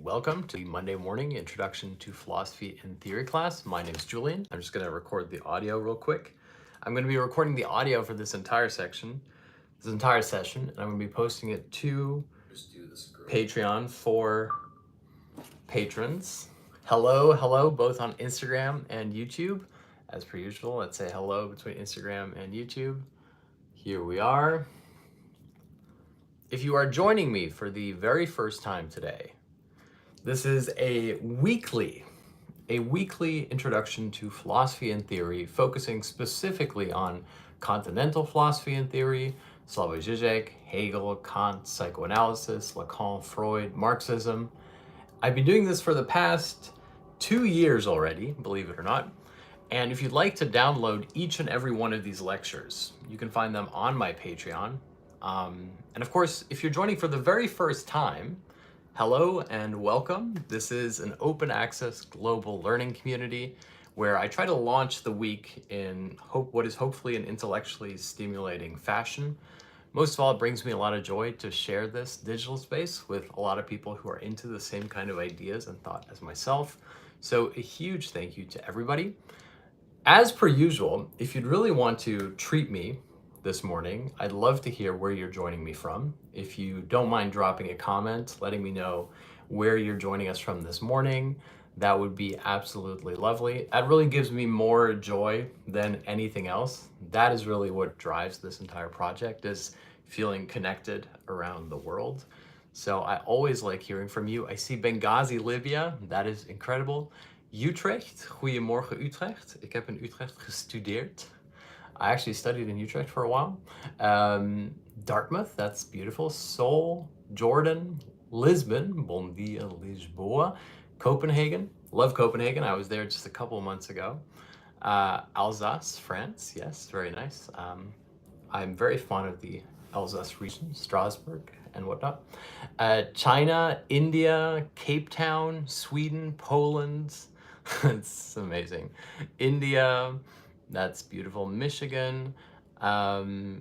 welcome to the Monday morning Introduction to Philosophy and Theory class. My name is Julian. I'm just going to record the audio real quick. I'm going to be recording the audio for this entire session, and I'm going to be posting it to Patreon for patrons. Hello, both on Instagram and YouTube. As per usual, let's say hello between Instagram and YouTube. Here we are. If you are joining me for the very first time today, this is a weekly introduction to philosophy and theory, focusing specifically on continental philosophy and theory, Slavoj Žižek, Hegel, Kant, psychoanalysis, Lacan, Freud, Marxism. I've been doing this for the past 2 years already, believe it or not. And if you'd like to download each and every one of these lectures, you can find them on my Patreon. And of course, if you're joining for the very first time, hello and welcome. This is an open access global learning community where I try to launch the week in what is hopefully an intellectually stimulating fashion. Most of all, it brings me a lot of joy to share this digital space with a lot of people who are into the same kind of ideas and thought as myself. So a huge thank you to everybody. As per usual, if you'd really want to treat me this morning, I'd love to hear where you're joining me from. If you don't mind dropping a comment, letting me know where you're joining us from this morning, that would be absolutely lovely. That really gives me more joy than anything else. That is really what drives this entire project, is feeling connected around the world. So I always like hearing from you. I see Benghazi, Libya. That is incredible. Utrecht. Goedemorgen Utrecht. Ik heb in Utrecht gestudeerd. I actually studied in Utrecht for a while. Dartmouth, that's beautiful. Seoul, Jordan, Lisbon, bom dia Lisboa. Copenhagen, love Copenhagen. I was there just a couple of months ago. Alsace, France, yes, very nice. I'm very fond of the Alsace region, Strasbourg and whatnot. China, India, Cape Town, Sweden, Poland. It's amazing. India, that's beautiful. Michigan,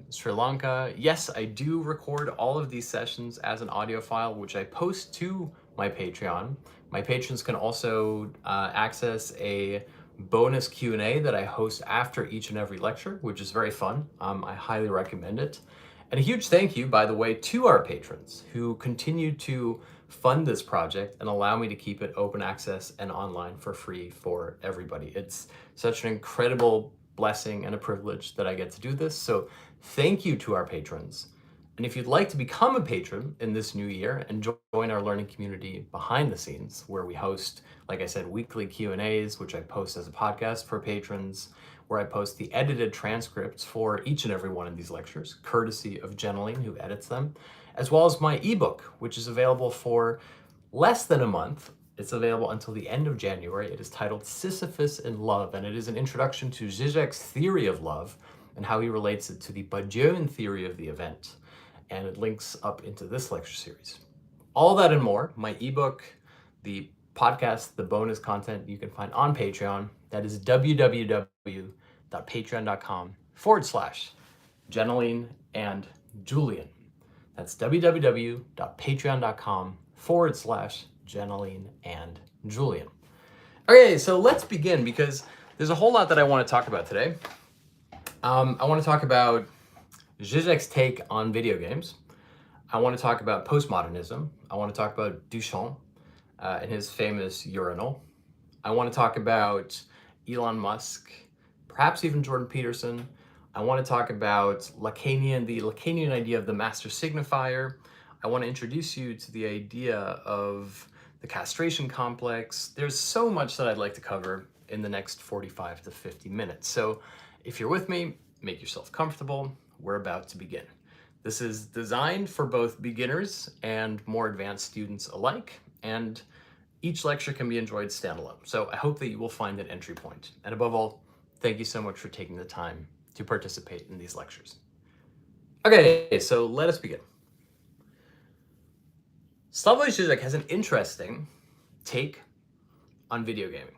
Sri Lanka. Yes, I do record all of these sessions as an audio file, which I post to my Patreon. My patrons can also access a bonus Q&A that I host after each and every lecture, which is very fun. I highly recommend it. And a huge thank you, by the way, to our patrons who continue to fund this project and allow me to keep it open access and online for free for everybody. It's such an incredible blessing and a privilege that I get to do this. So thank you to our patrons. And if you'd like to become a patron in this new year and join our learning community behind the scenes, where we host, like I said, weekly Q&As, which I post as a podcast for patrons, where I post the edited transcripts for each and every one of these lectures, courtesy of Jeneline, who edits them, as well as my ebook, which is available for less than a month. It's available until the end of January. It is titled Sisyphus in Love, and it is an introduction to Žižek's theory of love and how he relates it to the Badiouian theory of the event. And it links up into this lecture series. All that and more, my ebook, the podcast, the bonus content you can find on Patreon. That is www.patreon.com/Jeneline and Julian. That's www.patreon.com/Jeneline and Julian. Okay, so let's begin, because there's a whole lot that I want to talk about today. I want to talk about Žižek's take on video games. I want to talk about postmodernism. I want to talk about Duchamp and his famous urinal. I want to talk about Elon Musk, perhaps even Jordan Peterson. I want to talk about the Lacanian idea of the master signifier. I want to introduce you to the idea of the castration complex. There's so much that I'd like to cover in the next 45 to 50 minutes. So if you're with me, make yourself comfortable. We're about to begin. This is designed for both beginners and more advanced students alike, and each lecture can be enjoyed standalone. So I hope that you will find an entry point. And above all, thank you so much for taking the time to participate in these lectures. Okay, so let us begin. Slavoj Žižek has an interesting take on video gaming.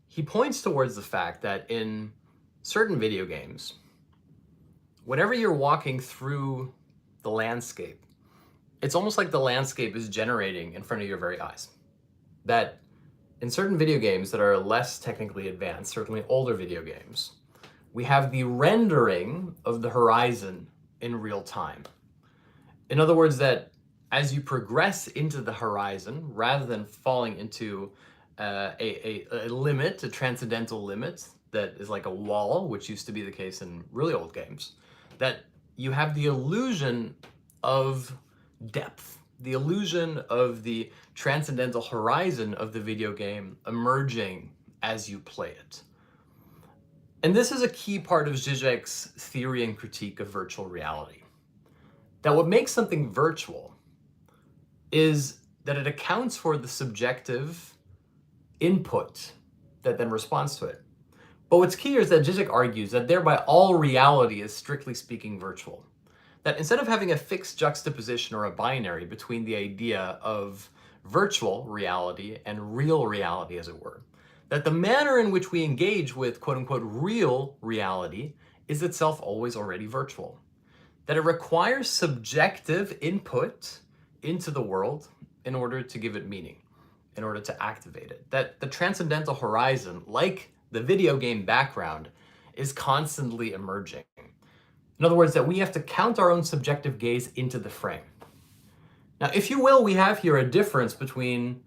He points towards the fact that in certain video games, whenever you're walking through the landscape, it's almost like the landscape is generating in front of your very eyes. That in certain video games that are less technically advanced, certainly older video games, we have the rendering of the horizon in real time. In other words, that as you progress into the horizon, rather than falling into a limit, a transcendental limit that is like a wall, which used to be the case in really old games, that you have the illusion of depth, the illusion of the transcendental horizon of the video game emerging as you play it. And this is a key part of Žižek's theory and critique of virtual reality. That what makes something virtual is that it accounts for the subjective input that then responds to it. But what's key is that Žižek argues that thereby all reality is strictly speaking virtual. That instead of having a fixed juxtaposition or a binary between the idea of virtual reality and real reality, as it were, that the manner in which we engage with quote-unquote real reality is itself always already virtual. That it requires subjective input into the world in order to give it meaning, in order to activate it. That the transcendental horizon, like the video game background, is constantly emerging. In other words, that we have to count our own subjective gaze into the frame. Now, if you will, we have here a difference between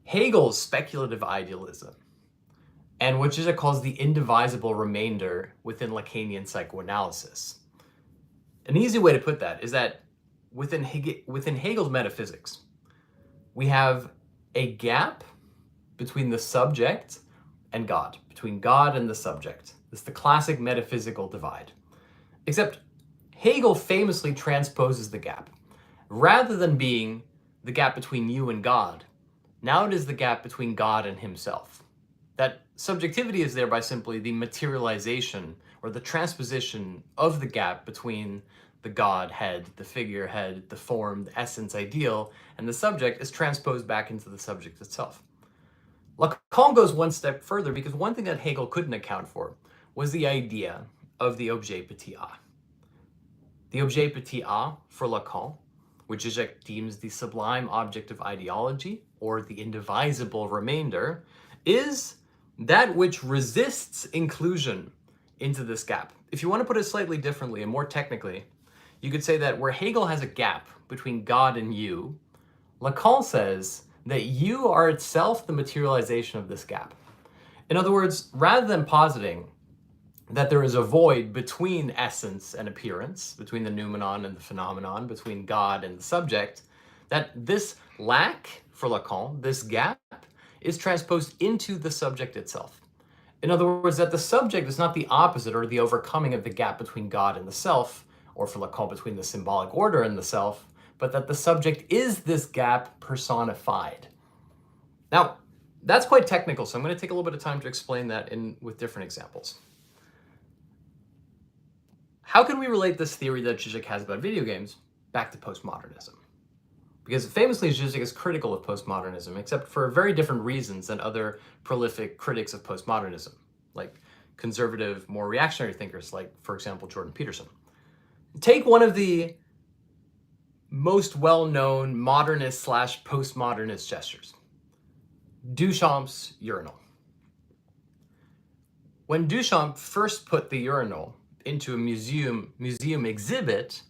Hegel's speculative idealism and what Žižek calls the indivisible remainder within Lacanian psychoanalysis. An easy way to put that is that within Hegel's metaphysics, we have a gap between the subject and God, between God and the subject. It's the classic metaphysical divide. Except Hegel famously transposes the gap. Rather than being the gap between you and God, now it is the gap between God and himself. That subjectivity is thereby simply the materialization or the transposition of the gap between the Godhead, the figurehead, the form, the essence, ideal, and the subject is transposed back into the subject itself. Lacan goes one step further because one thing that Hegel couldn't account for was the idea of the objet petit a. The objet petit a, for Lacan, which Žižek deems the sublime object of ideology, or the indivisible remainder, is that which resists inclusion into this gap. If you want to put it slightly differently and more technically, you could say that where Hegel has a gap between God and you, Lacan says that you are itself the materialization of this gap. In other words, rather than positing that there is a void between essence and appearance, between the noumenon and the phenomenon, between God and the subject, that this lack, for Lacan, this gap, is transposed into the subject itself. In other words, that the subject is not the opposite or the overcoming of the gap between God and the self, or for Lacan, between the symbolic order and the self, but that the subject is this gap personified. Now, that's quite technical, so I'm going to take a little bit of time to explain that with different examples. How can we relate this theory that Žižek has about video games back to postmodernism? Because famously, Žižek is critical of postmodernism, except for very different reasons than other prolific critics of postmodernism, like conservative, more reactionary thinkers, like, for example, Jordan Peterson. Take one of the most well-known modernist / postmodernist gestures, Duchamp's urinal. When Duchamp first put the urinal into a museum exhibit,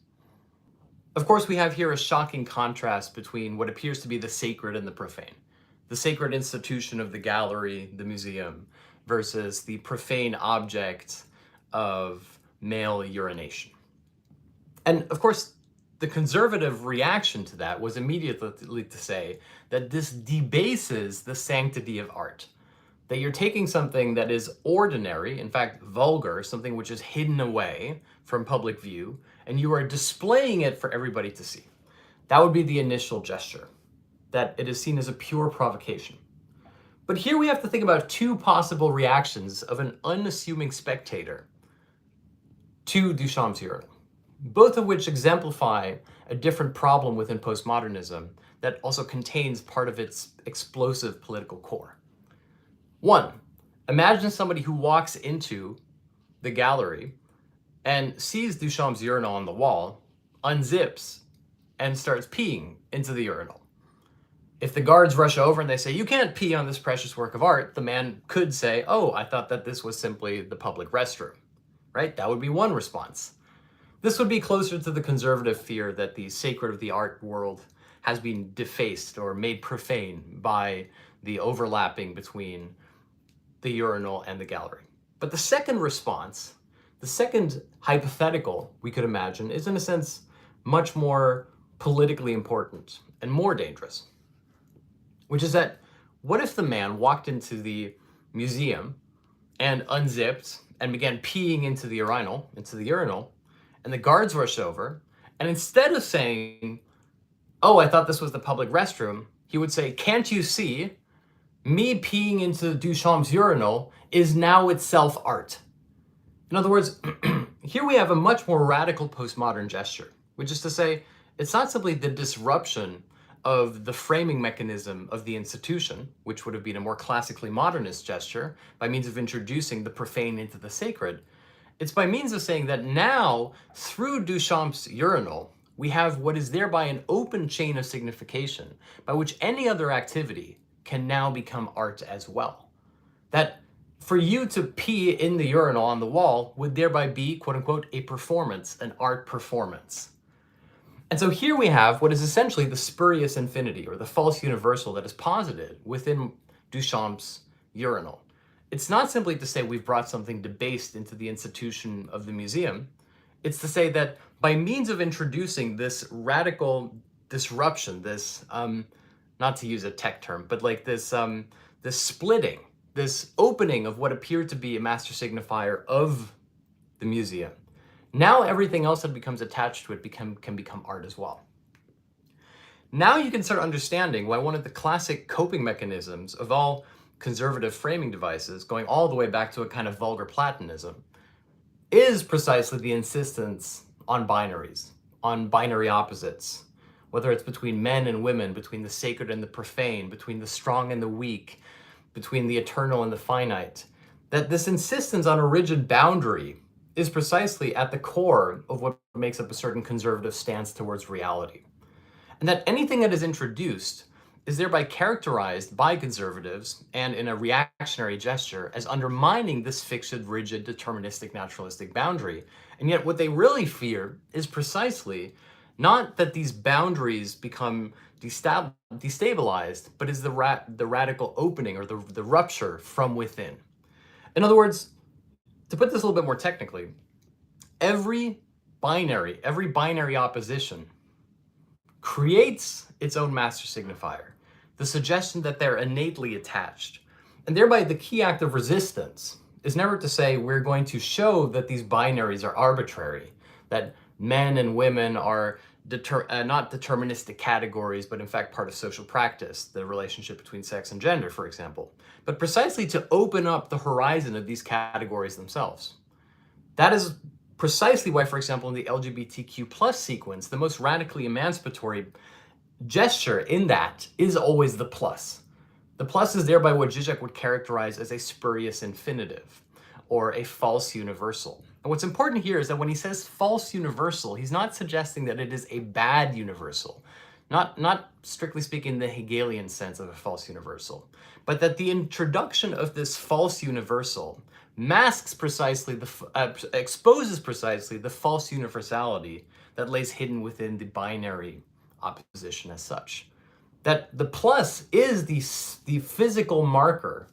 of course we have here a shocking contrast between what appears to be the sacred and the profane. The sacred institution of the gallery, the museum, versus the profane object of male urination. And of course, the conservative reaction to that was immediately to say that this debases the sanctity of art. That you're taking something that is ordinary, in fact vulgar, something which is hidden away from public view, and you are displaying it for everybody to see. That would be the initial gesture, that it is seen as a pure provocation. But here we have to think about two possible reactions of an unassuming spectator to Duchamp's urinal, both of which exemplify a different problem within postmodernism that also contains part of its explosive political core. One, imagine somebody who walks into the gallery and sees Duchamp's urinal on the wall, unzips, and starts peeing into the urinal. If the guards rush over and they say, "You can't pee on this precious work of art," the man could say, "Oh, I thought that this was simply the public restroom," right? That would be one response. This would be closer to the conservative fear that the sacred of the art world has been defaced or made profane by the overlapping between the urinal and the gallery. But the second response, the second hypothetical we could imagine, is in a sense much more politically important and more dangerous, which is that what if the man walked into the museum and unzipped and began peeing into the urinal, and the guards rushed over, and instead of saying, "Oh, I thought this was the public restroom," he would say, "Can't you see? Me peeing into Duchamp's urinal is now itself art." In other words, here we have a much more radical postmodern gesture, which is to say, it's not simply the disruption of the framing mechanism of the institution, which would have been a more classically modernist gesture by means of introducing the profane into the sacred. It's by means of saying that now, through Duchamp's urinal, we have what is thereby an open chain of signification by which any other activity can now become art as well. That for you to pee in the urinal on the wall would thereby be, quote unquote, a performance, an art performance. And so here we have what is essentially the spurious infinity, or the false universal, that is posited within Duchamp's urinal. It's not simply to say we've brought something debased into the institution of the museum. It's to say that by means of introducing this radical disruption, this, not to use a tech term, but like this splitting, this opening of what appeared to be a master signifier of the museum, now everything else that becomes attached to it can become art as well. Now you can start understanding why one of the classic coping mechanisms of all conservative framing devices, going all the way back to a kind of vulgar Platonism, is precisely the insistence on binaries, on binary opposites, whether it's between men and women, between the sacred and the profane, between the strong and the weak, between the eternal and the finite. That this insistence on a rigid boundary is precisely at the core of what makes up a certain conservative stance towards reality. And that anything that is introduced is thereby characterized by conservatives, and in a reactionary gesture, as undermining this fixed, rigid, deterministic, naturalistic boundary. And yet what they really fear is precisely not that these boundaries become destabilized, but is the radical opening, or the rupture from within. In other words, to put this a little bit more technically, every binary opposition creates its own master signifier, the suggestion that they're innately attached. And thereby the key act of resistance is never to say we're going to show that these binaries are arbitrary, that men and women are not deterministic categories, but in fact part of social practice, the relationship between sex and gender, for example, but precisely to open up the horizon of these categories themselves. That is precisely why, for example, in the LGBTQ plus sequence, the most radically emancipatory gesture in that is always the plus. The plus is thereby what Žižek would characterize as a spurious infinitive, or a false universal. And what's important here is that when he says false universal, he's not suggesting that it is a bad universal, not strictly speaking the Hegelian sense of a false universal, but that the introduction of this false universal masks precisely exposes precisely the false universality that lays hidden within the binary opposition as such. That the plus is the physical marker,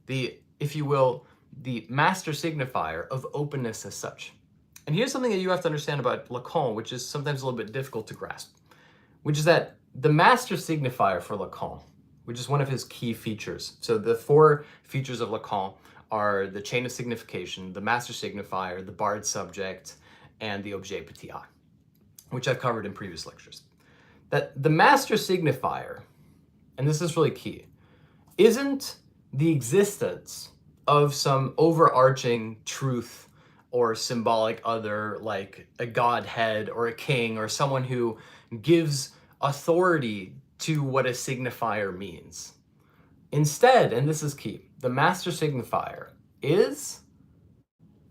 if you will, the master signifier of openness as such. And here's something that you have to understand about Lacan, which is sometimes a little bit difficult to grasp, which is that the master signifier for Lacan, which is one of his key features. So the four features of Lacan are the chain of signification, the master signifier, the barred subject, and the objet petit a, which I've covered in previous lectures. That the master signifier, and this is really key, isn't the existence of some overarching truth or symbolic other, like a godhead or a king or someone who gives authority to what a signifier means. Instead, and this is key, the master signifier is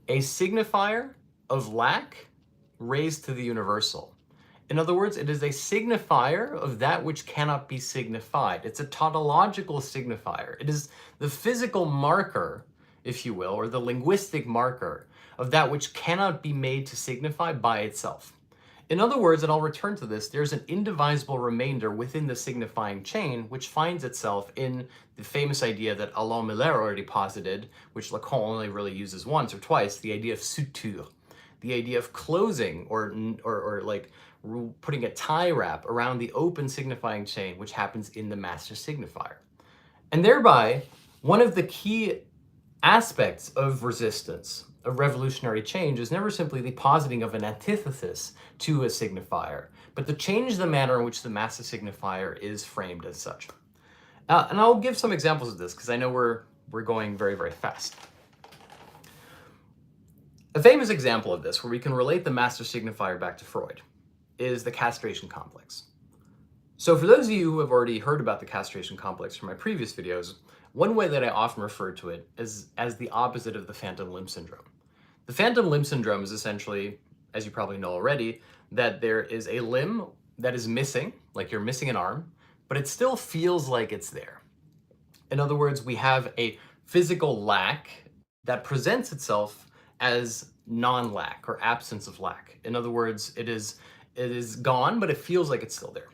a signifier of lack raised to the universal. In other words, it is a signifier of that which cannot be signified. It's a tautological signifier. It is the physical marker, if you will, or the linguistic marker of that which cannot be made to signify by itself. In other words, and I'll return to this, there's an indivisible remainder within the signifying chain, which finds itself in the famous idea that Alain Miller already posited, which Lacan only really uses once or twice, the idea of suture, the idea of closing or like putting a tie wrap around the open signifying chain, which happens in the master signifier. And thereby, one of the key aspects of resistance, of revolutionary change, is never simply the positing of an antithesis to a signifier, but to change the manner in which the master signifier is framed as such. And I'll give some examples of this because I know we're going very, very fast. A famous example of this, where we can relate the master signifier back to Freud, is the castration complex. So for those of you who have already heard about the castration complex from my previous videos, one way that I often refer to it is as the opposite of the phantom limb syndrome. The phantom limb syndrome is essentially, as you probably know already, that there is a limb that is missing, like you're missing an arm, but it still feels like it's there. In other words, we have a physical lack that presents itself as non-lack or absence of lack. In other words, it is gone, but it feels like it's still there.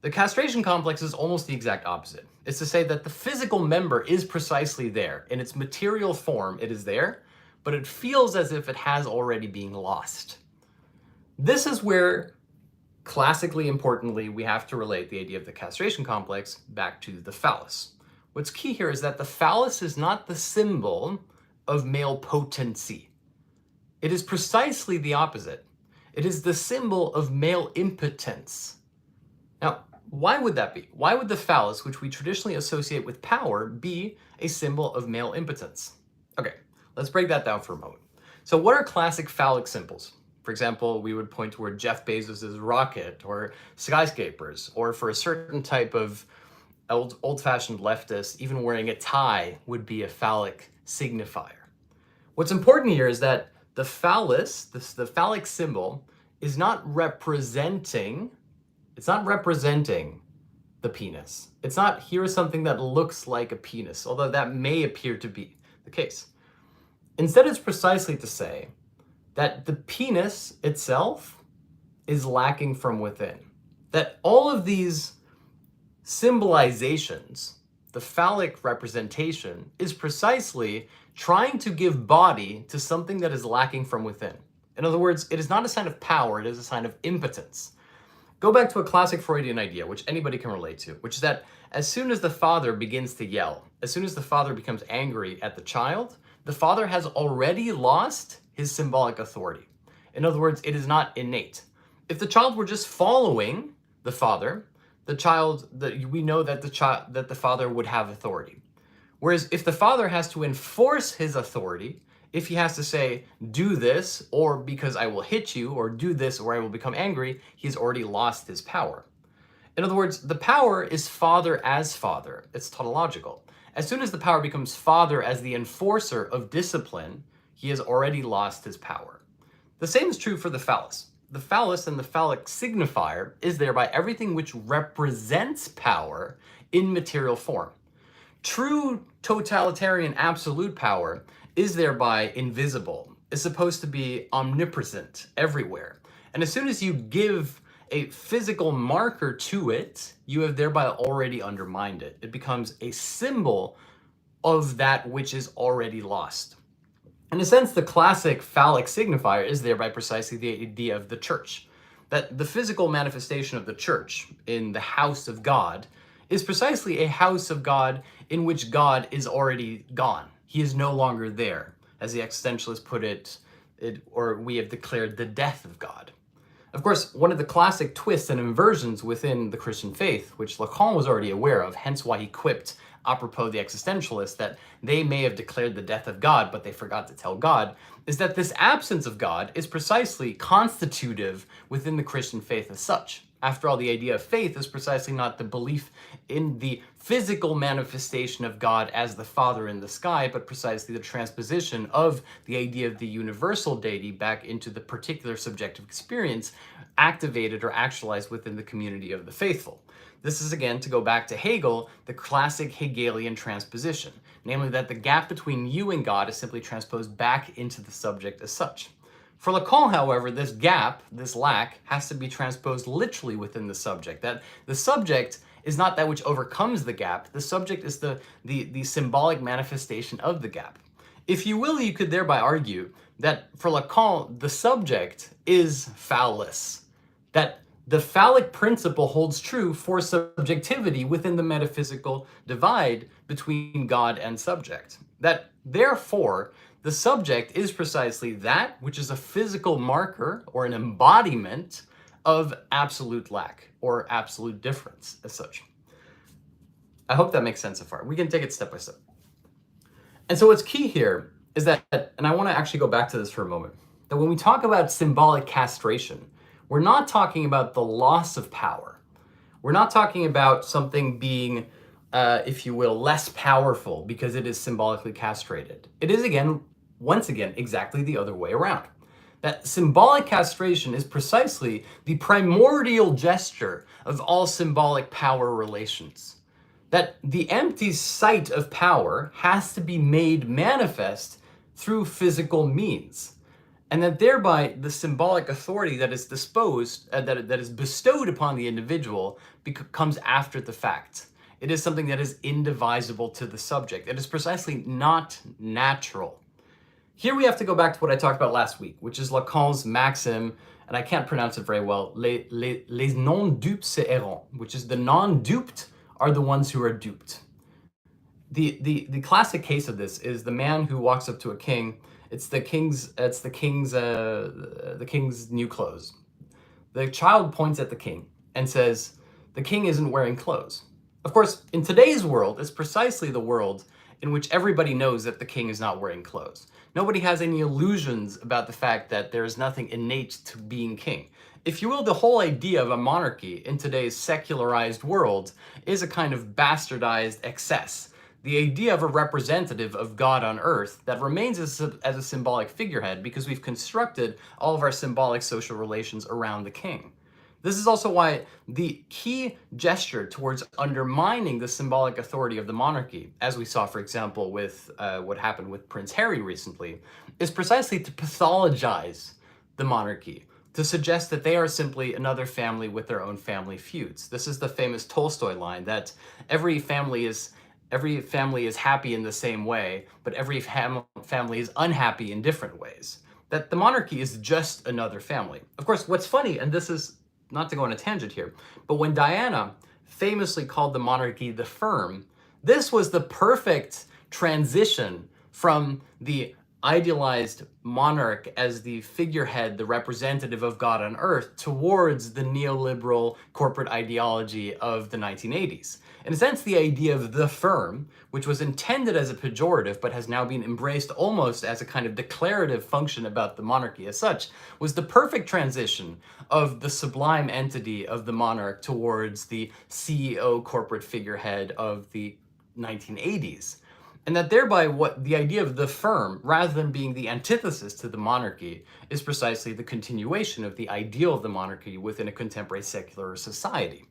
The castration complex is almost the exact opposite. It's to say that the physical member is precisely there. In its material form, it is there, but it feels as if it has already been lost. This is where, classically, importantly, we have to relate the idea of the castration complex back to the phallus. What's key here is that the phallus is not the symbol of male potency. It is precisely the opposite. It is the symbol of male impotence. Now, why would that be? Why would the phallus, which we traditionally associate with power, be a symbol of male impotence? Okay, let's break that down for a moment. So what are classic phallic symbols? For example, we would point toward Jeff Bezos' rocket or skyscrapers, or for a certain type of old-fashioned leftist, even wearing a tie would be a phallic signifier. What's important here is that the phallus, the phallic symbol, is not representing the penis. It's not, here is something that looks like a penis, although that may appear to be the case. Instead, it's precisely to say that the penis itself is lacking from within. That all of these symbolizations, the phallic representation, is precisely trying to give body to something that is lacking from within. In other words, it is not a sign of power, it is a sign of impotence. Go back to a classic Freudian idea, which anybody can relate to, which is that as soon as the father begins to yell, as soon as the father becomes angry at the child, the father has already lost his symbolic authority. In other words, it is not innate. If the child were just following the father, we know that the father would have authority. Whereas if the father has to enforce his authority, if he has to say, do this, or because I will hit you, or do this, or I will become angry, he's already lost his power. In other words, the power is father as father. It's tautological. As soon as the power becomes father as the enforcer of discipline, he has already lost his power. The same is true for the phallus. The phallus and the phallic signifier is thereby everything which represents power in material form. True totalitarian absolute power is thereby invisible, is supposed to be omnipresent everywhere. And as soon as you give a physical marker to it, you have thereby already undermined it. It becomes a symbol of that which is already lost. In a sense, the classic phallic signifier is thereby precisely the idea of the church. That the physical manifestation of the church in the house of God is precisely a house of God in which God is already gone. He is no longer there. As the existentialists put it, or we have declared the death of God. Of course, one of the classic twists and inversions within the Christian faith, which Lacan was already aware of, hence why he quipped apropos the existentialists that they may have declared the death of God, but they forgot to tell God, is that this absence of God is precisely constitutive within the Christian faith as such. After all, the idea of faith is precisely not the belief in the physical manifestation of God as the Father in the sky, but precisely the transposition of the idea of the universal deity back into the particular subjective experience activated or actualized within the community of the faithful. This is, again, to go back to Hegel, the classic Hegelian transposition, namely that the gap between you and God is simply transposed back into the subject as such. For Lacan, however, this gap, this lack, has to be transposed literally within the subject. That the subject is not that which overcomes the gap. The subject is the symbolic manifestation of the gap. If you will, you could thereby argue that for Lacan, the subject is phallus. That the phallic principle holds true for subjectivity within the metaphysical divide between God and subject. That therefore, the subject is precisely that which is a physical marker or an embodiment of absolute lack or absolute difference as such. I hope that makes sense so far. We can take it step by step. And so what's key here is that, and I want to actually go back to this for a moment, that when we talk about symbolic castration, we're not talking about the loss of power. We're not talking about something being, if you will, less powerful because it is symbolically castrated. It is, again, once again, exactly the other way around. That symbolic castration is precisely the primordial gesture of all symbolic power relations. That the empty site of power has to be made manifest through physical means. And that thereby the symbolic authority that is disposed, that is bestowed upon the individual comes after the fact. It is something that is indivisible to the subject. It is precisely not natural. Here we have to go back to what I talked about last week, which is Lacan's maxim, and I can't pronounce it very well, les non-dupes se errant, which is the non-duped are the ones who are duped. The classic case of this is the man who walks up to a king. It's the king's new clothes. The child points at the king and says, "The king isn't wearing clothes." Of course, in today's world, it's precisely the world in which everybody knows that the king is not wearing clothes. Nobody has any illusions about the fact that there is nothing innate to being king. If you will, the whole idea of a monarchy in today's secularized world is a kind of bastardized excess. The idea of a representative of God on earth that remains as a symbolic figurehead because we've constructed all of our symbolic social relations around the king. This is also why the key gesture towards undermining the symbolic authority of the monarchy, as we saw, for example, with what happened with Prince Harry recently, is precisely to pathologize the monarchy, to suggest that they are simply another family with their own family feuds. This is the famous Tolstoy line that every family is happy in the same way, but every family is unhappy in different ways. That the monarchy is just another family. Of course, what's funny, and this is not to go on a tangent here, but when Diana famously called the monarchy the firm, this was the perfect transition from the idealized monarch as the figurehead, the representative of God on earth, towards the neoliberal corporate ideology of the 1980s. In a sense, the idea of the firm, which was intended as a pejorative but has now been embraced almost as a kind of declarative function about the monarchy as such, was the perfect transition of the sublime entity of the monarch towards the CEO corporate figurehead of the 1980s. And that thereby what the idea of the firm, rather than being the antithesis to the monarchy, is precisely the continuation of the ideal of the monarchy within a contemporary secular society.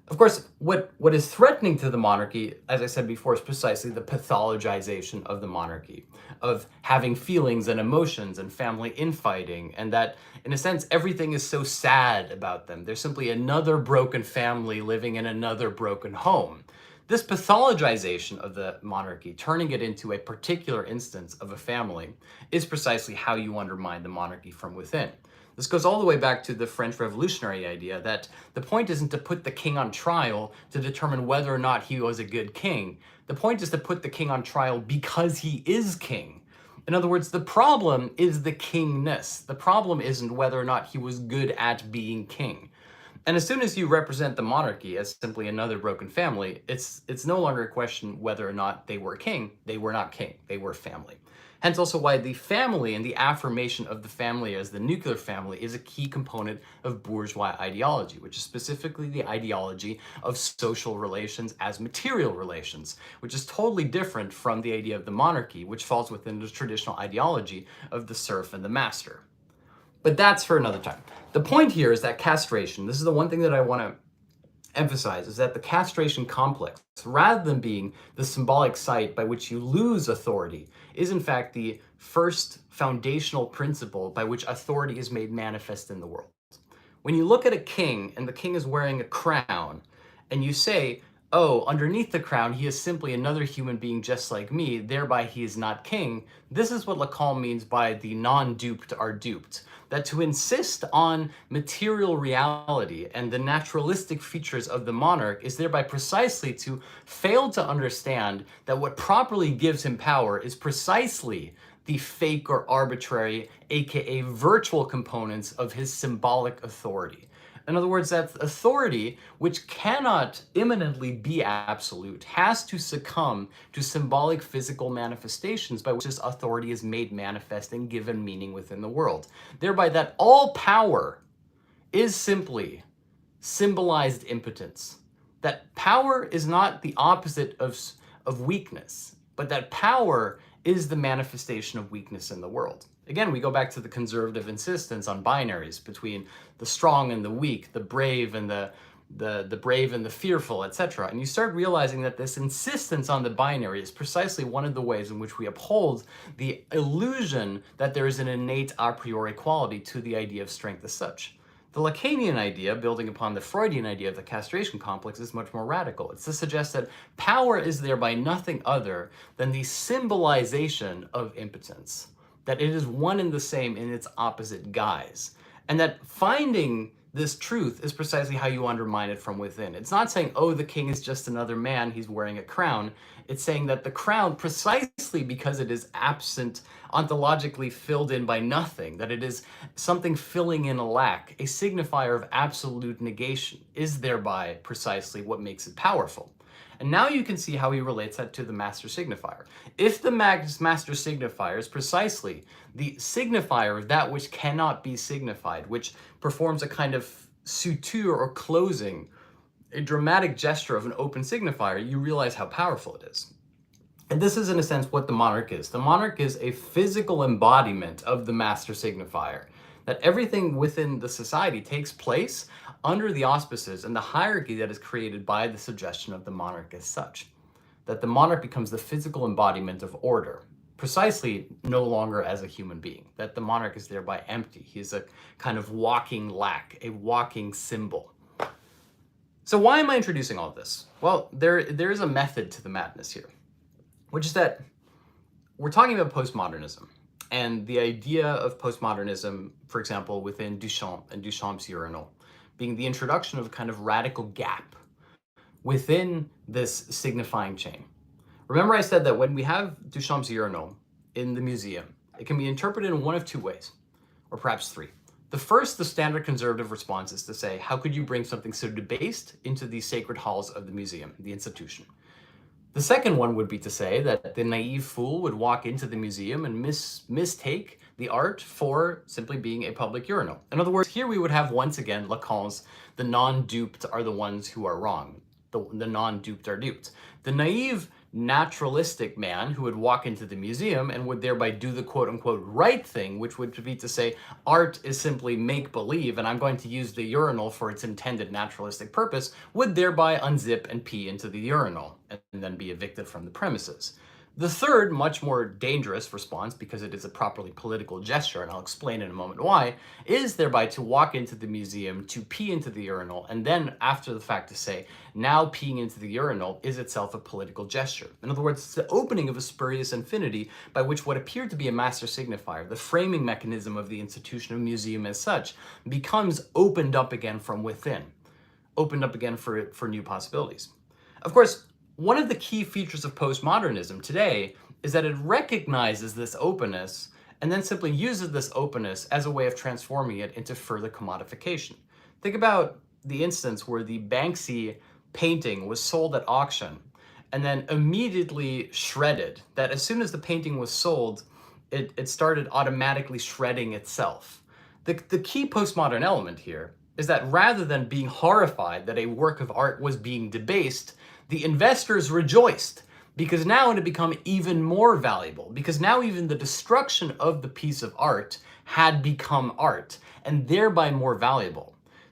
Of course, what is threatening to the monarchy, as I said before, is precisely the pathologization of the monarchy, of having feelings and emotions and family infighting, and that, in a sense, everything is so sad about them. They're simply another broken family living in another broken home. This pathologization of the monarchy, turning it into a particular instance of a family, is precisely how you undermine the monarchy from within. This goes all the way back to the French Revolutionary idea that the point isn't to put the king on trial to determine whether or not he was a good king. The point is to put the king on trial because he is king. In other words, the problem is the kingness. The problem isn't whether or not he was good at being king. And as soon as you represent the monarchy as simply another broken family, it's no longer a question whether or not they were king. They were not king. They were family. Hence also why the family and the affirmation of the family as the nuclear family is a key component of bourgeois ideology, which is specifically the ideology of social relations as material relations, which is totally different from the idea of the monarchy, which falls within the traditional ideology of the serf and the master. But that's for another time. The point here is that castration, this is the one thing that I want to emphasize, is that the castration complex, rather than being the symbolic site by which you lose authority, is in fact the first foundational principle by which authority is made manifest in the world. When you look at a king and the king is wearing a crown, and you say, oh, underneath the crown, he is simply another human being just like me, thereby he is not king, this is what Lacan means by the non-duped are duped. That to insist on material reality and the naturalistic features of the monarch is thereby precisely to fail to understand that what properly gives him power is precisely the fake or arbitrary, aka virtual components of his symbolic authority. In other words, that authority, which cannot imminently be absolute, has to succumb to symbolic physical manifestations by which this authority is made manifest and given meaning within the world. Thereby that all power is simply symbolized impotence. That power is not the opposite of weakness, but that power is the manifestation of weakness in the world. Again, we go back to the conservative insistence on binaries between the strong and the weak, the brave and the brave and the fearful, etc. And you start realizing that this insistence on the binary is precisely one of the ways in which we uphold the illusion that there is an innate a priori quality to the idea of strength as such. The Lacanian idea, building upon the Freudian idea of the castration complex, is much more radical. It's to suggest that power is thereby nothing other than the symbolization of impotence, that it is one and the same in its opposite guise, and that finding this truth is precisely how you undermine it from within. It's not saying, oh, the king is just another man, he's wearing a crown. It's saying that the crown, precisely because it is absent, ontologically filled in by nothing, that it is something filling in a lack, a signifier of absolute negation, is thereby precisely what makes it powerful. And now you can see how he relates that to the master signifier. If the master signifier is precisely the signifier of that which cannot be signified, which performs a kind of suture or closing, a dramatic gesture of an open signifier, you realize how powerful it is. And this is in a sense what the monarch is. The monarch is a physical embodiment of the master signifier, that everything within the society takes place under the auspices and the hierarchy that is created by the suggestion of the monarch as such. That the monarch becomes the physical embodiment of order, precisely no longer as a human being. That the monarch is thereby empty. He is a kind of walking lack, a walking symbol. So why am I introducing all of this? Well, there is a method to the madness here, which is that we're talking about postmodernism. And the idea of postmodernism, for example, within Duchamp and Duchamp's urinal, being the introduction of a kind of radical gap within this signifying chain. Remember I said that when we have Duchamp's urinal in the museum, it can be interpreted in one of two ways, or perhaps three. The first, the standard conservative response, is to say, how could you bring something so debased into the sacred halls of the museum, the institution? The second one would be to say that the naive fool would walk into the museum and mistake the art for simply being a public urinal. In other words, here we would have once again Lacan's the non-duped are the ones who are wrong. The non-duped are duped. The naive naturalistic man who would walk into the museum and would thereby do the quote-unquote right thing, which would be to say art is simply make-believe and I'm going to use the urinal for its intended naturalistic purpose, would thereby unzip and pee into the urinal and then be evicted from the premises. The third, much more dangerous response, because it is a properly political gesture, and I'll explain in a moment why, is thereby to walk into the museum, to pee into the urinal, and then after the fact to say, now peeing into the urinal is itself a political gesture. In other words, it's the opening of a spurious infinity by which what appeared to be a master signifier, the framing mechanism of the institution of museum as such, becomes opened up again from within, opened up again for new possibilities. Of course, one of the key features of postmodernism today is that it recognizes this openness and then simply uses this openness as a way of transforming it into further commodification. Think about the instance where the Banksy painting was sold at auction and then immediately shredded, that as soon as the painting was sold, it started automatically shredding itself. The key postmodern element here is that rather than being horrified that a work of art was being debased, the investors rejoiced because now it had become even more valuable, because now even the destruction of the piece of art had become art and thereby more valuable.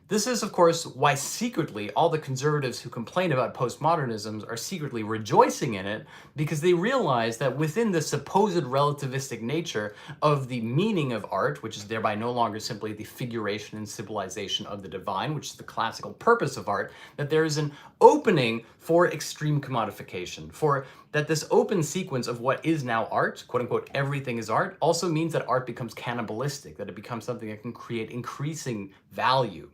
This is, of course, why secretly all the conservatives who complain about postmodernism are secretly rejoicing in it, because they realize that within the supposed relativistic nature of the meaning of art, which is thereby no longer simply the figuration and symbolization of the divine, which is the classical purpose of art, that there is an opening for extreme commodification, for that this open sequence of what is now art, quote unquote, everything is art, also means that art becomes cannibalistic, that it becomes something that can create increasing value.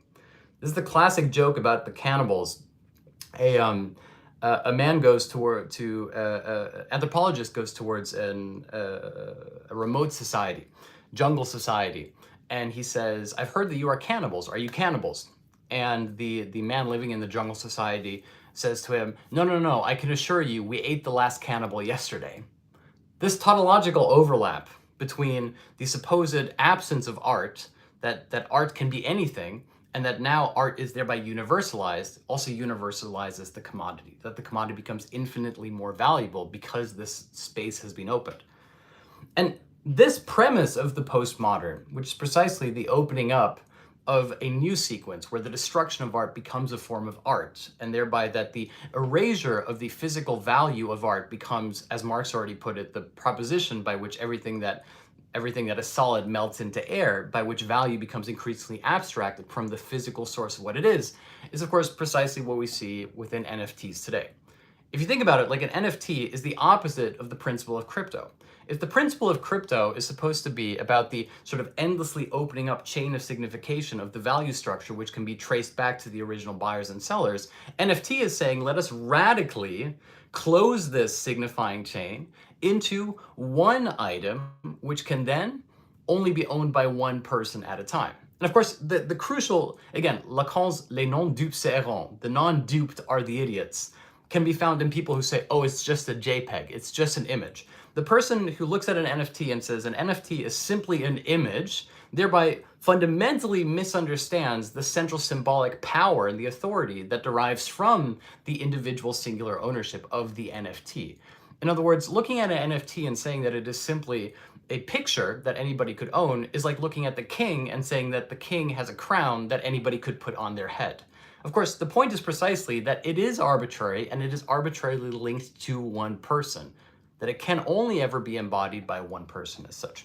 This is the classic joke about the cannibals. A man goes anthropologist goes towards a remote society, jungle society, and he says, "I've heard that you are cannibals. Are you cannibals?" And the man living in the jungle society says to him, "No, no, no, I can assure you, we ate the last cannibal yesterday." This tautological overlap between the supposed absence of art, that art can be anything, and that now art is thereby universalized, also universalizes the commodity, that the commodity becomes infinitely more valuable because this space has been opened. And this premise of the postmodern, which is precisely the opening up of a new sequence where the destruction of art becomes a form of art, and thereby that the erasure of the physical value of art becomes, as Marx already put it, the proposition by which everything that is solid melts into air, by which value becomes increasingly abstracted from the physical source of what it is of course precisely what we see within NFTs today. If you think about it, like an NFT is the opposite of the principle of crypto. If the principle of crypto is supposed to be about the sort of endlessly opening up chain of signification of the value structure, which can be traced back to the original buyers and sellers, NFT is saying, let us radically close this signifying chain into one item, which can then only be owned by one person at a time. And of course, the crucial, again, Lacan's les non-dupes s'errant, the non-duped are the idiots, can be found in people who say, oh, it's just a JPEG, it's just an image. The person who looks at an NFT and says an NFT is simply an image, thereby fundamentally misunderstands the central symbolic power and the authority that derives from the individual singular ownership of the NFT. In other words, looking at an NFT and saying that it is simply a picture that anybody could own is like looking at the king and saying that the king has a crown that anybody could put on their head. Of course, the point is precisely that it is arbitrary and it is arbitrarily linked to one person, that it can only ever be embodied by one person as such.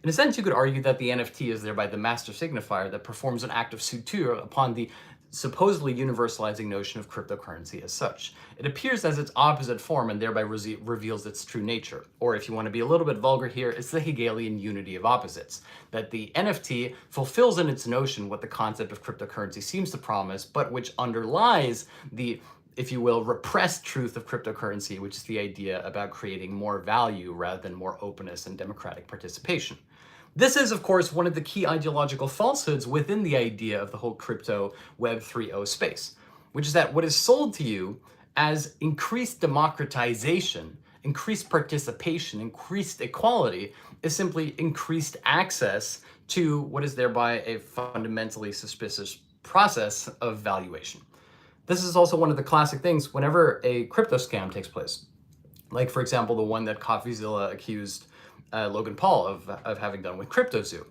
In a sense, you could argue that the NFT is thereby the master signifier that performs an act of suture upon the supposedly universalizing notion of cryptocurrency as such. It appears as its opposite form and thereby reveals its true nature. Or if you want to be a little bit vulgar here, it's the Hegelian unity of opposites, that the NFT fulfills in its notion what the concept of cryptocurrency seems to promise, but which underlies the, if you will, repressed truth of cryptocurrency, which is the idea about creating more value rather than more openness and democratic participation. This is, of course, one of the key ideological falsehoods within the idea of the whole crypto Web 3.0 space, which is that what is sold to you as increased democratization, increased participation, increased equality is simply increased access to what is thereby a fundamentally suspicious process of valuation. This is also one of the classic things whenever a crypto scam takes place. Like, for example, the one that CoffeeZilla accused Logan Paul of having done with CryptoZoo.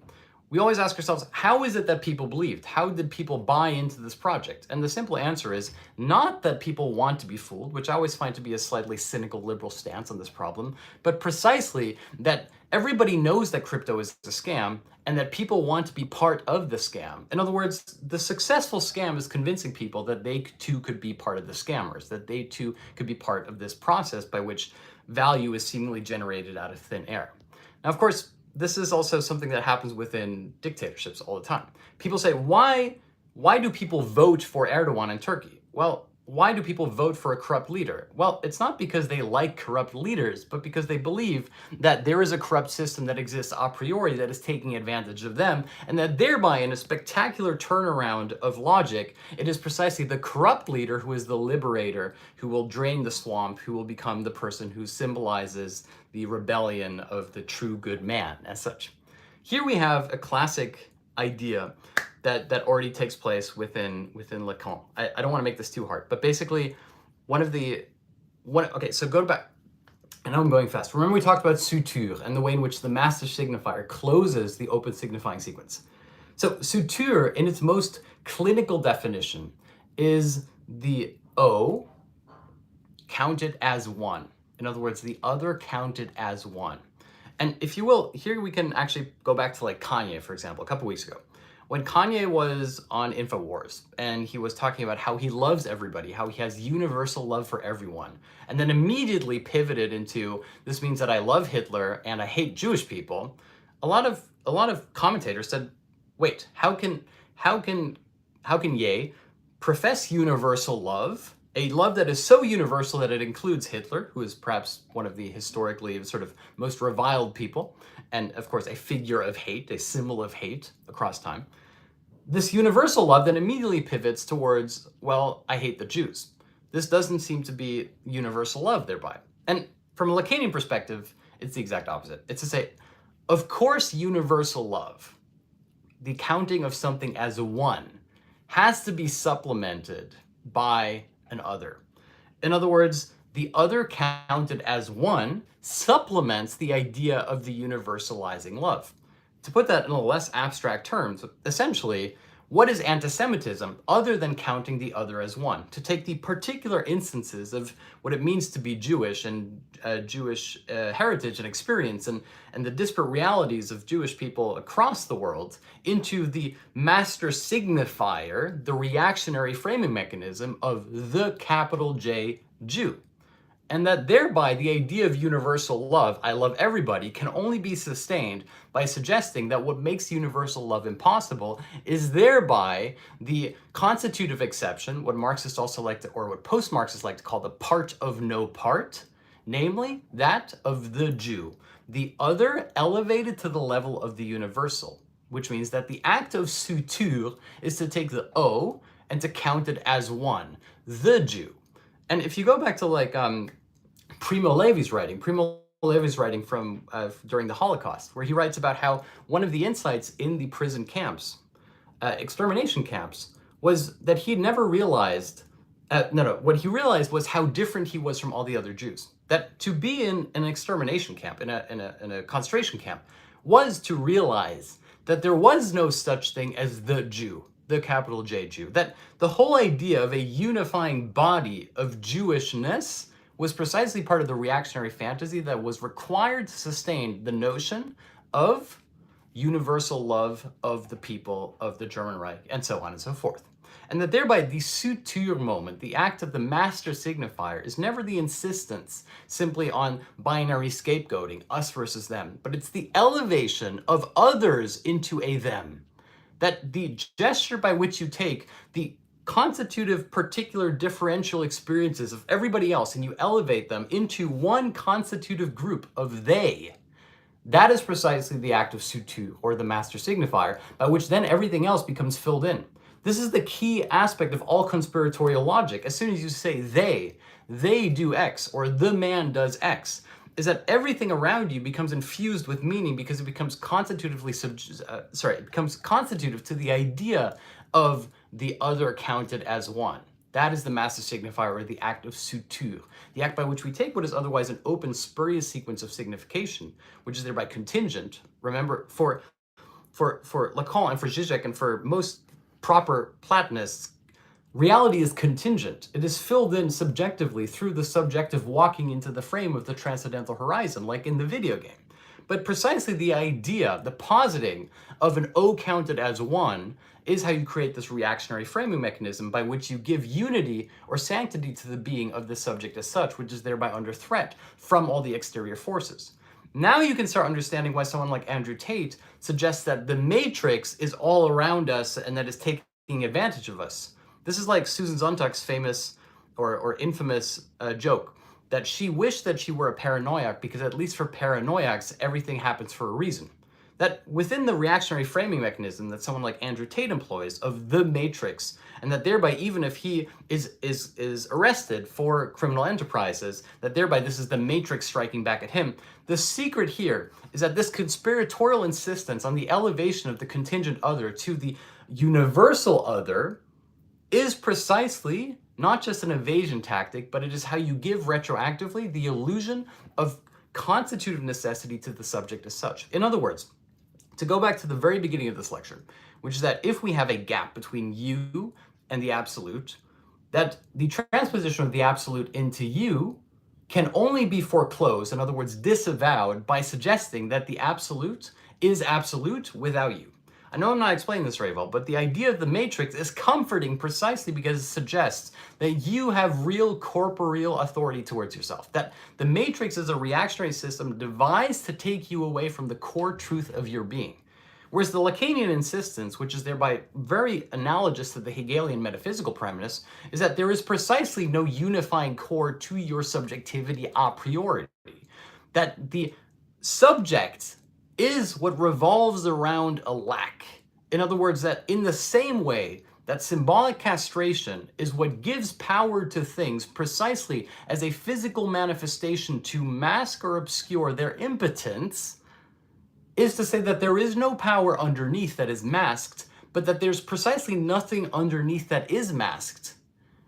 We always ask ourselves, how is it that people believed? How did people buy into this project? And the simple answer is not that people want to be fooled, which I always find to be a slightly cynical liberal stance on this problem, but precisely that everybody knows that crypto is a scam and that people want to be part of the scam. In other words, the successful scam is convincing people that they too could be part of the scammers, that they too could be part of this process by which value is seemingly generated out of thin air. Now, of course, this is also something that happens within dictatorships all the time. People say, why do people vote for Erdogan in Turkey? Well, why do people vote for a corrupt leader? Well, it's not because they like corrupt leaders, but because they believe that there is a corrupt system that exists a priori that is taking advantage of them, and that thereby, in a spectacular turnaround of logic, it is precisely the corrupt leader who is the liberator, who will drain the swamp, who will become the person who symbolizes the rebellion of the true good man, as such. Here we have a classic idea that already takes place within Lacan. I don't want to make this too hard, but basically okay, so go back. I know I'm going fast. Remember we talked about Suture and the way in which the master signifier closes the open signifying sequence. So Suture, in its most clinical definition, is the O counted as one. In other words, the other counted as one. And if you will, here we can actually go back to like Kanye, for example, a couple weeks ago. When Kanye was on InfoWars and he was talking about how he loves everybody, how he has universal love for everyone, and then immediately pivoted into, this means that I love Hitler and I hate Jewish people, a lot of commentators said, wait, how can Ye profess universal love, a love that is so universal that it includes Hitler, who is perhaps one of the historically sort of most reviled people, and of course a figure of hate, a symbol of hate across time. This universal love then immediately pivots towards, well, I hate the Jews. This doesn't seem to be universal love thereby. And from a Lacanian perspective, it's the exact opposite. It's to say, of course, universal love, the counting of something as a one, has to be supplemented by an other. In other words, the other counted as one supplements the idea of the universalizing love. To put that in a less abstract terms, essentially, what is anti-Semitism other than counting the other as one? To take the particular instances of what it means to be Jewish and Jewish heritage and experience and the disparate realities of Jewish people across the world into the master signifier, the reactionary framing mechanism of the capital J Jew. And that thereby the idea of universal love, I love everybody, can only be sustained by suggesting that what makes universal love impossible is thereby the constitutive exception, what Marxists also like to, or what post-Marxists like to call the part of no part, namely that of the Jew, the other elevated to the level of the universal, which means that the act of Suture is to take the O and to count it as one, the Jew. And if you go back to like Primo Levi's writing from during the Holocaust, where he writes about how one of the insights in the prison camps, extermination camps, was that he never realized, what he realized was how different he was from all the other Jews. That to be in an extermination camp, in a concentration camp, was to realize that there was no such thing as the Jew, the capital J Jew. That the whole idea of a unifying body of Jewishness was precisely part of the reactionary fantasy that was required to sustain the notion of universal love of the people of the German Reich, and so on and so forth. And that thereby the Suture moment, the act of the master signifier, is never the insistence simply on binary scapegoating, us versus them, but it's the elevation of others into a them. That the gesture by which you take the constitutive particular differential experiences of everybody else and you elevate them into one constitutive group of they, that is precisely the act of Suture, or the master signifier, by which then everything else becomes filled in. This is the key aspect of all conspiratorial logic. As soon as you say they do X, or the man does X, is that everything around you becomes infused with meaning because it becomes constitutively it becomes constitutive to the idea of the other counted as one. That is the master signifier, or the act of Suture, the act by which we take what is otherwise an open, spurious sequence of signification, which is thereby contingent. Remember, for Lacan and for Žižek and for most proper Platonists, reality is contingent. It is filled in subjectively through the subjective walking into the frame of the transcendental horizon, like in the video game. But precisely the idea, the positing of an O counted as one, is how you create this reactionary framing mechanism by which you give unity or sanctity to the being of the subject as such, which is thereby under threat from all the exterior forces. Now you can start understanding why someone like Andrew Tate suggests that the matrix is all around us and that is taking advantage of us. This is like Susan Sontag's famous or infamous joke that she wished that she were a paranoiac because at least for paranoiacs, everything happens for a reason. That within the reactionary framing mechanism that someone like Andrew Tate employs of the matrix, and that thereby even if he is arrested for criminal enterprises, that thereby this is the matrix striking back at him. The secret here is that this conspiratorial insistence on the elevation of the contingent other to the universal other is precisely not just an evasion tactic, but it is how you give retroactively the illusion of constitutive necessity to the subject as such. In other words, to go back to the very beginning of this lecture, which is that if we have a gap between you and the absolute, that the transposition of the absolute into you can only be foreclosed, in other words, disavowed, by suggesting that the absolute is absolute without you. I know I'm not explaining this very well, but the idea of the matrix is comforting precisely because it suggests that you have real corporeal authority towards yourself. That the matrix is a reactionary system devised to take you away from the core truth of your being. Whereas the Lacanian insistence, which is thereby very analogous to the Hegelian metaphysical premise, is that there is precisely no unifying core to your subjectivity a priori. That the subject is what revolves around a lack. In other words, that in the same way that symbolic castration is what gives power to things precisely as a physical manifestation to mask or obscure their impotence, is to say that there is no power underneath that is masked, but that there's precisely nothing underneath that is masked.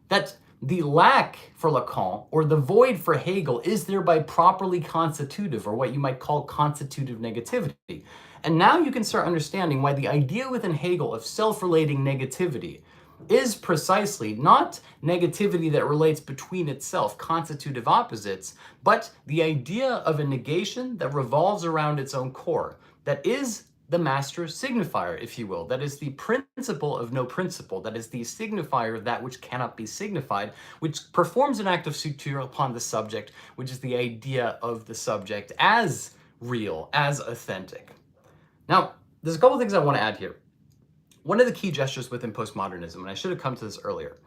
That the lack for Lacan, or the void for Hegel, is thereby properly constitutive, or what you might call constitutive negativity. And now you can start understanding why the idea within Hegel of self-relating negativity is precisely not negativity that relates between itself, constitutive opposites, but the idea of a negation that revolves around its own core, that is the master signifier, if you will. That is the principle of no principle. That is the signifier of that which cannot be signified, which performs an act of suture upon the subject, which is the idea of the subject as real, as authentic. Now, there's a couple things I want to add here. One of the key gestures within postmodernism, and I should have come to this earlier,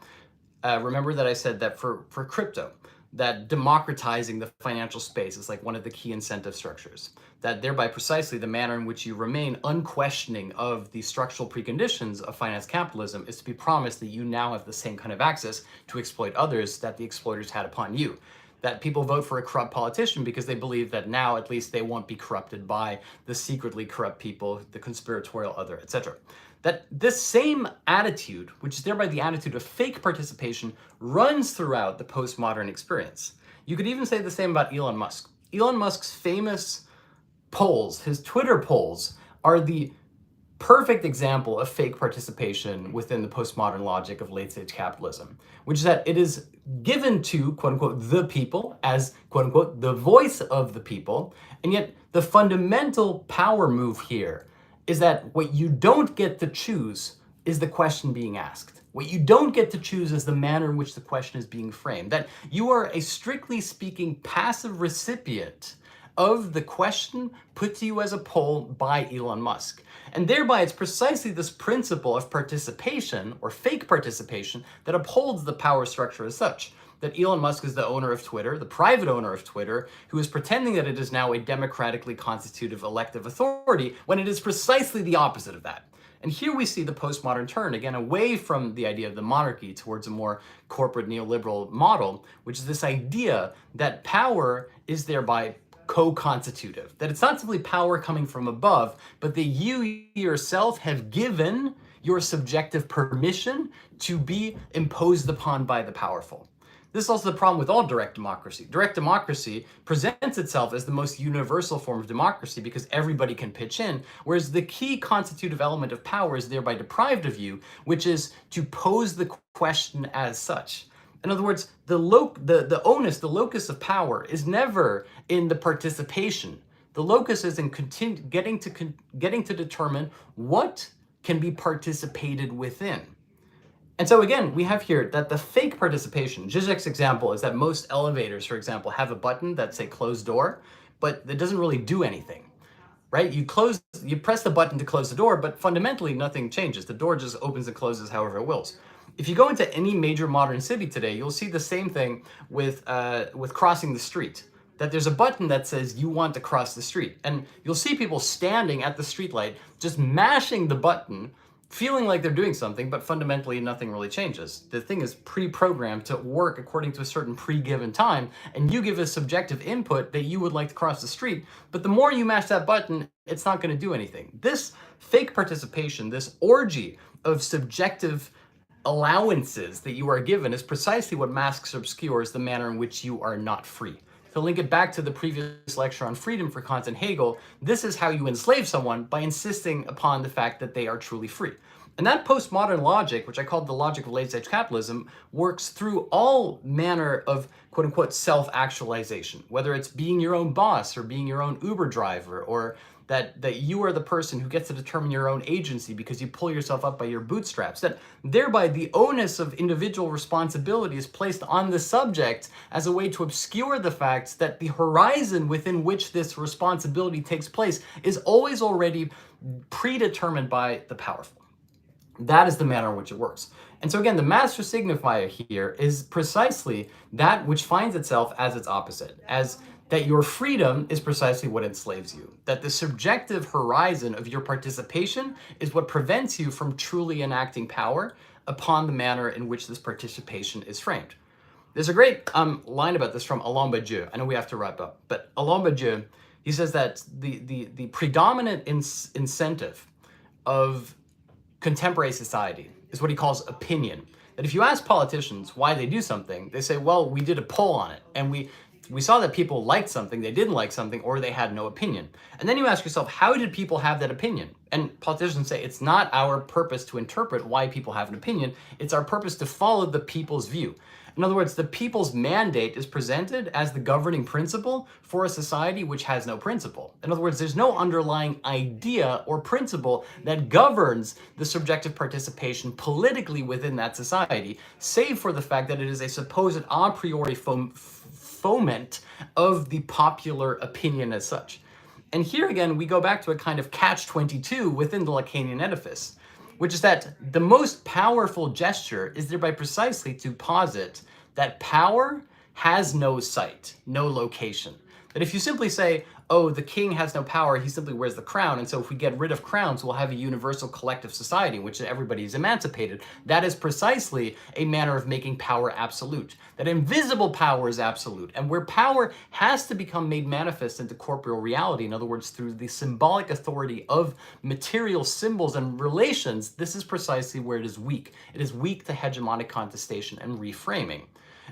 remember that I said that for crypto, that democratizing the financial space is like one of the key incentive structures. That thereby precisely the manner in which you remain unquestioning of the structural preconditions of finance capitalism is to be promised that you now have the same kind of access to exploit others that the exploiters had upon you. That people vote for a corrupt politician because they believe that now at least they won't be corrupted by the secretly corrupt people, the conspiratorial other, etc. That this same attitude, which is thereby the attitude of fake participation, runs throughout the postmodern experience. You could even say the same about Elon Musk. Elon Musk's famous polls, his Twitter polls, are the perfect example of fake participation within the postmodern logic of late-stage capitalism, which is that it is given to, quote-unquote, the people as, quote-unquote, the voice of the people, and yet the fundamental power move here is that what you don't get to choose is the question being asked. What you don't get to choose is the manner in which the question is being framed. That you are a strictly speaking passive recipient of the question put to you as a poll by Elon Musk. And thereby it's precisely this principle of participation, or fake participation, that upholds the power structure as such. That Elon Musk is the owner of Twitter, the private owner of Twitter, who is pretending that it is now a democratically constitutive elective authority, when it is precisely the opposite of that. And here we see the postmodern turn, again, away from the idea of the monarchy towards a more corporate neoliberal model, which is this idea that power is thereby co-constitutive. That it's not simply power coming from above, but that you yourself have given your subjective permission to be imposed upon by the powerful. This is also the problem with all direct democracy. Direct democracy presents itself as the most universal form of democracy because everybody can pitch in, whereas the key constitutive element of power is thereby deprived of you, which is to pose the question as such. In other words, the onus, the locus of power is never in the participation. The locus is in getting to determine what can be participated within. And so again, we have here that the fake participation, Žižek's example is that most elevators, for example, have a button that say close door, but it doesn't really do anything, right? You press the button to close the door, but fundamentally nothing changes. The door just opens and closes however it wills. If you go into any major modern city today, you'll see the same thing with crossing the street. That there's a button that says you want to cross the street, and you'll see people standing at the streetlight just mashing the button, feeling like they're doing something, but fundamentally nothing really changes. The thing is pre-programmed to work according to a certain pre-given time, and you give a subjective input that you would like to cross the street, but the more you mash that button, it's not going to do anything. This fake participation, this orgy of subjective allowances that you are given is precisely what masks or obscures the manner in which you are not free. To link it back to the previous lecture on freedom for Kant and Hegel, this is how you enslave someone, by insisting upon the fact that they are truly free. And that postmodern logic, which I called the logic of late-stage capitalism, works through all manner of quote-unquote self-actualization, whether it's being your own boss or being your own Uber driver, or that you are the person who gets to determine your own agency because you pull yourself up by your bootstraps, that thereby the onus of individual responsibility is placed on the subject as a way to obscure the fact that the horizon within which this responsibility takes place is always already predetermined by the powerful. That is the manner in which it works. And so again, the master signifier here is precisely that which finds itself as its opposite, as that your freedom is precisely what enslaves you, that the subjective horizon of your participation is what prevents you from truly enacting power upon the manner in which this participation is framed. There's a great line about this from Alain Badiou. I know we have to wrap up, but Alain Badiou, he says that the predominant incentive of contemporary society is what he calls opinion. That if you ask politicians why they do something, they say, well, we did a poll on it, and we saw that people liked something, they didn't like something, or they had no opinion. And then you ask yourself, how did people have that opinion? And politicians say, it's not our purpose to interpret why people have an opinion, it's our purpose to follow the people's view. In other words, the people's mandate is presented as the governing principle for a society which has no principle. In other words, there's no underlying idea or principle that governs the subjective participation politically within that society, save for the fact that it is a supposed a priori foment of the popular opinion as such. And here again, we go back to a kind of catch-22 within the Lacanian edifice, which is that the most powerful gesture is thereby precisely to posit that power has no site, no location. That if you simply say, oh, the king has no power, he simply wears the crown, and so if we get rid of crowns, we'll have a universal collective society in which everybody is emancipated. That is precisely a manner of making power absolute. That invisible power is absolute, and where power has to become made manifest into corporeal reality, in other words, through the symbolic authority of material symbols and relations, this is precisely where it is weak. It is weak to hegemonic contestation and reframing.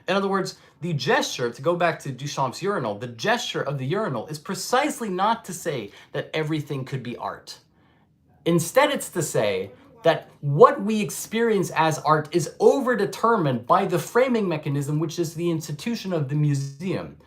In other words, the gesture, to go back to Duchamp's urinal, the gesture of the urinal is precisely not to say that everything could be art. Instead, it's to say that what we experience as art is overdetermined by the framing mechanism, which is the institution of the museum.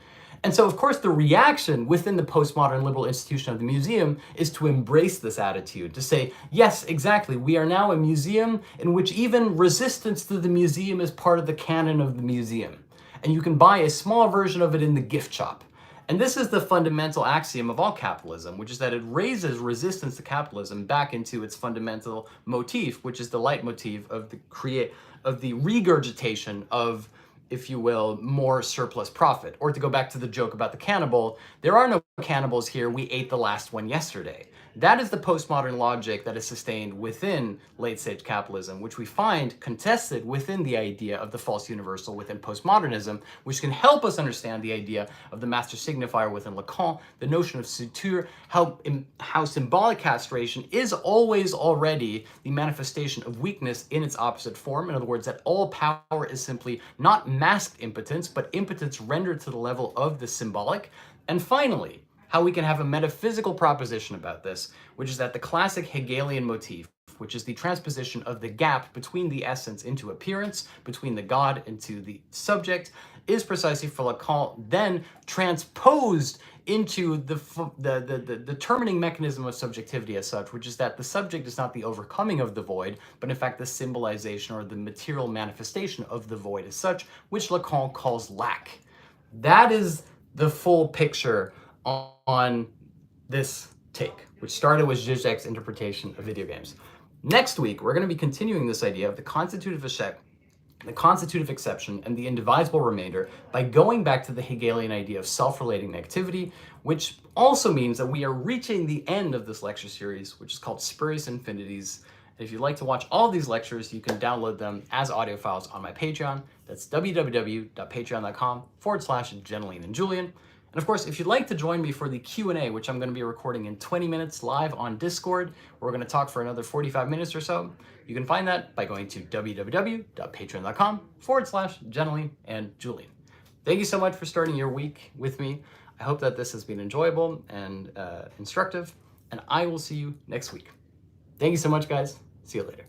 And so, of course, the reaction within the postmodern liberal institution of the museum is to embrace this attitude, to say, yes, exactly, we are now a museum in which even resistance to the museum is part of the canon of the museum. And you can buy a small version of it in the gift shop. And this is the fundamental axiom of all capitalism, which is that it raises resistance to capitalism back into its fundamental motif, which is the leitmotif of the regurgitation of, if you will, more surplus profit. Or to go back to the joke about the cannibal, there are no cannibals here, we ate the last one yesterday. That is the postmodern logic that is sustained within late-stage capitalism, which we find contested within the idea of the false universal within postmodernism, which can help us understand the idea of the master signifier within Lacan, the notion of Suture, how symbolic castration is always already the manifestation of weakness in its opposite form. In other words, that all power is simply not masked impotence, but impotence rendered to the level of the symbolic. And finally, how we can have a metaphysical proposition about this, which is that the classic Hegelian motif, which is the transposition of the gap between the essence into appearance, between the God into the subject, is precisely for Lacan then transposed into the determining mechanism of subjectivity as such, which is that the subject is not the overcoming of the void, but in fact the symbolization or the material manifestation of the void as such, which Lacan calls lack. That is the full picture on this take, which started with Žižek's interpretation of video games. Next week, we're going to be continuing this idea of the constitutive exception and the indivisible remainder by going back to the Hegelian idea of self-relating negativity, which also means that we are reaching the end of this lecture series, which is called Spurious Infinities. And if you'd like to watch all of these lectures, you can download them as audio files on my Patreon. That's www.patreon.com/Jeneline and Julian. And of course, if you'd like to join me for the Q&A, which I'm going to be recording in 20 minutes live on Discord, we're going to talk for another 45 minutes or so. You can find that by going to www.patreon.com/Jeneline and Julian. Thank you so much for starting your week with me. I hope that this has been enjoyable and instructive, and I will see you next week. Thank you so much, guys. See you later.